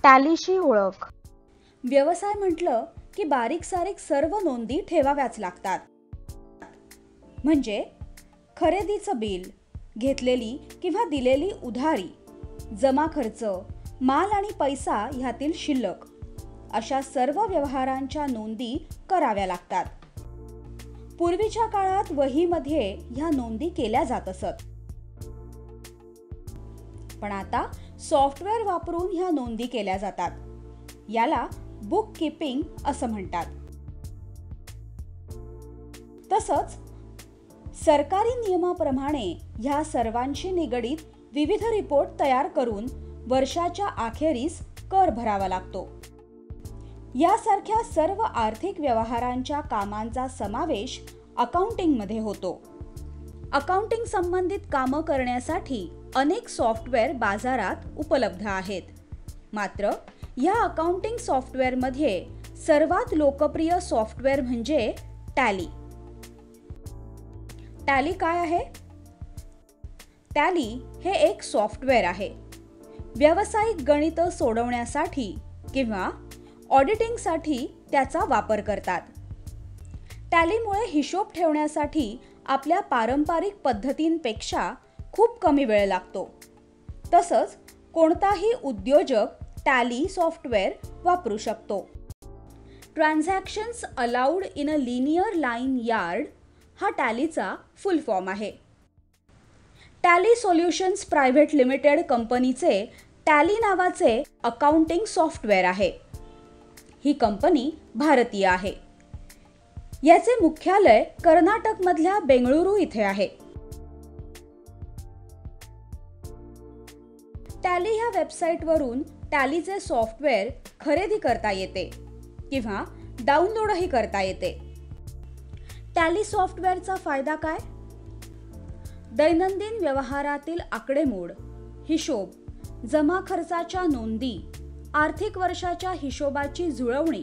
टॅलीशी ओळख. व्यवसाय म्हटलं की बारीक सारीक सर्व नोंदी ठेवाव्याच लागतात. म्हणजे खरेदीचं बिल, घेतलेली किंवा दिलेली उधारी, जमा खर्च, माल आणि पैसा ह्यातील शिल्लक अशा सर्व व्यवहारांच्या नोंदी कराव्या लागतात. पूर्वीच्या काळात वहीमध्ये ह्या नोंदी केल्या जात असत, पण आता सॉफ्टवेअर वापरून ह्या नोंदी केल्या जातात. याला बुक कीपिंग असं म्हणतात. तसंच सरकारी नियमाप्रमाणे ह्या सर्वांशी निगडीत विविध रिपोर्ट तयार करून वर्षाच्या अखेरीस कर भरावा लागतो. यासारख्या सर्व आर्थिक व्यवहारांच्या कामांचा समावेश अकाउंटिंगमध्ये होतो. अकाउंटिंग संबंधित कामं करण्यासाठी अनेक सॉफ्टवेअर बाजारात उपलब्ध आहेत. मात्र या अकाउंटिंग सॉफ्टवेअरमध्ये सर्वात लोकप्रिय सॉफ्टवेअर म्हणजे टॅली. टॅली काय आहे? टॅली हे एक सॉफ्टवेअर आहे. व्यावसायिक गणित सोडवण्यासाठी किंवा ऑडिटिंगसाठी त्याचा वापर करतात. टॅलीमुळे हिशोब ठेवण्यासाठी आपल्या पारंपरिक पद्धतींपेक्षा खूप कमी वेळ लागतो. तसंच कोणताही उद्योजक टॅली सॉफ्टवेअर वापरू शकतो. Transactions allowed in a linear line yard हा टॅलीचा फुल फॉर्म आहे. टॅली सोल्युशन्स प्रायव्हेट लिमिटेड कंपनीचे टॅली नावाचे अकाउंटिंग सॉफ्टवेअर आहे. ही कंपनी भारतीय आहे. याचे मुख्यालय कर्नाटकमधल्या बेंगळुरू इथे आहे. टॅली ह्या वेबसाईटवरून टॅलीचे सॉफ्टवेअर खरेदी करता येते किंवा डाउनलोडही करता येते. टॅली सॉफ्टवेअरचा फायदा काय? दैनंदिन व्यवहारातील आकडेमोड, हिशोब, जमा खर्चाच्या नोंदी, आर्थिक वर्षाच्या हिशोबाची जुळवणी,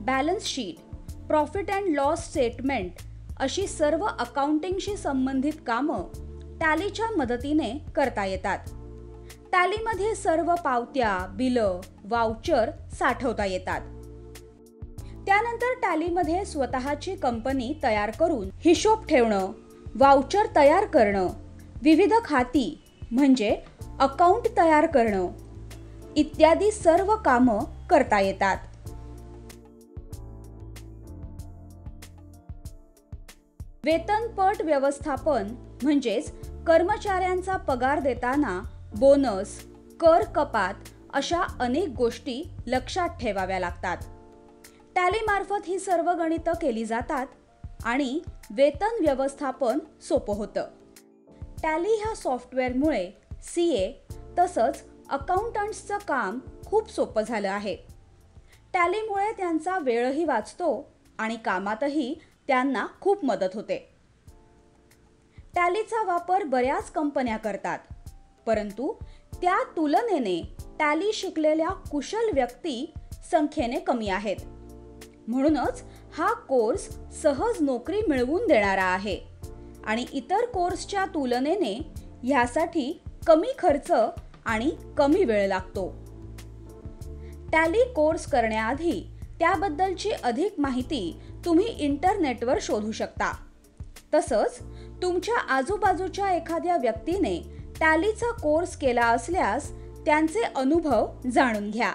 balance sheet, profit and loss statement अशी सर्व अकाउंटिंगशी संबंधित कामं टॅलीच्या मदतीने करता येतात. टॅलीमध्ये सर्व पावत्या, बिलं, वाउचर साठवता येतात. त्यानंतर टॅलीमध्ये स्वतःची कंपनी तयार करून हिशोब ठेवणं, वाउचर तयार करणं, विविध खाती म्हणजे अकाउंट तयार करणं इत्यादी सर्व कामं करता येतात. वेतनपट व्यवस्थापन म्हणजेच कर्मचाऱ्यांचा पगार देताना बोनस, कर कपात अशा अनेक गोष्टी लक्षात ठेवाव्या लागतात. टॅलीमार्फत ही सर्व गणितं केली जातात आणि वेतन व्यवस्थापन सोपं होतं. टॅली ह्या सॉफ्टवेअरमुळे CA तसंच अकाउंटंट्सचं काम खूप सोपं झालं आहे. टॅलीमुळे त्यांचा वेळही वाचतो आणि कामातही त्यांना खूप मदत होते. टॅलीचा वापर बऱ्याच कंपन्या करतात, परंतु त्या तुलनेने टॅली शिकलेल्या कुशल व्यक्ती संख्येने कमी आहेत. म्हणूनच हा कोर्स सहज नोकरी मिळवून देणारा आहे आणि इतर कोर्सच्या तुलनेने ह्यासाठी कमी खर्च आणि कमी वेळ लागतो. टॅली कोर्स करण्याआधी त्याबद्दलची अधिक माहिती तुम्ही इंटरनेटवर शोधू शकता. तसंच तुमच्या आजूबाजूच्या एखाद्या व्यक्तीने टॅलीचा कोर्स केला असल्यास त्यांचे अनुभव जाणून घ्या.